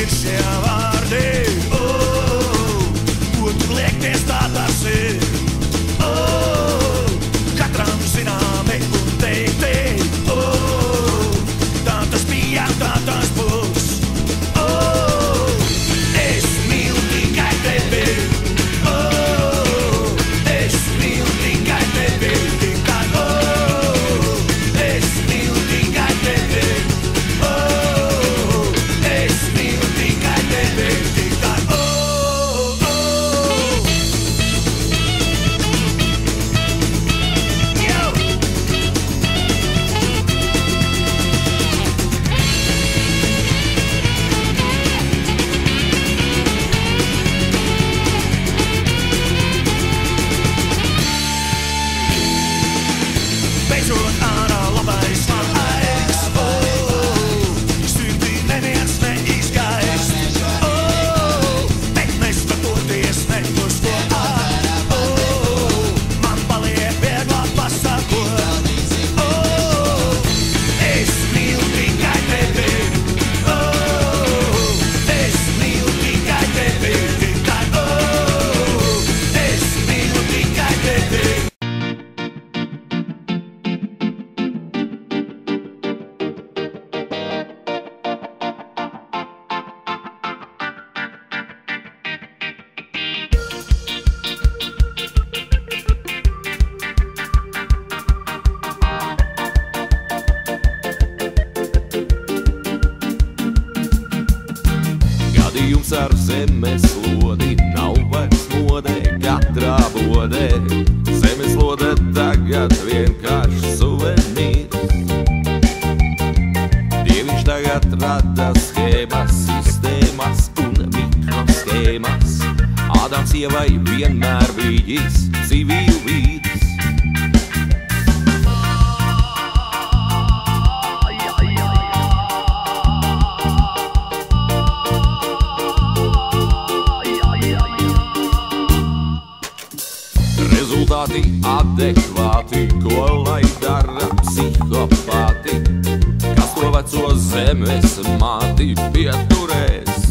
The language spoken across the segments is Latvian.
ir šie vārdi. Ko tu liekties, tā tas ir. Katram zināmi un teikti. Tā tas bija, tā tas būs. Es mīlu tikai tevi. Es mīlu tikai tevi. Es mīlu tikai tevi. Es mīlu tikai tevi. Beidzot ārā labais laiks. Sirdī neviens neizgaist. Bet neskatoties ne uz ko man paliek vieglāk pasakot. Es mīlu tikai tevi. Es mīlu tikai tevi. Es mīlu tikai tevi. Gadījums ar zemeslodi nav vairs modē katrā bodē. Zemeslode tagad vienkārši suvenīrs. Dieviņš tagad rada schēmas, sistēmas un mikroschēmas. Ādams Ievai vienmēr bijis civīvīrs. Rezultāti adekvāti, ko lai dara psihopāti, kas to veco zemes māti pieturēs.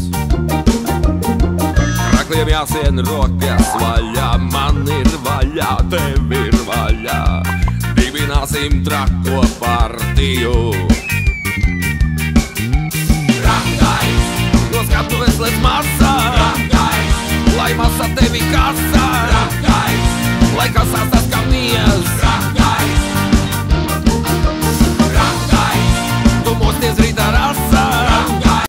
Rakliem jāsien rokas vaļā, man ir vaļā, tev ir vaļā. Dibināsim trako partiju.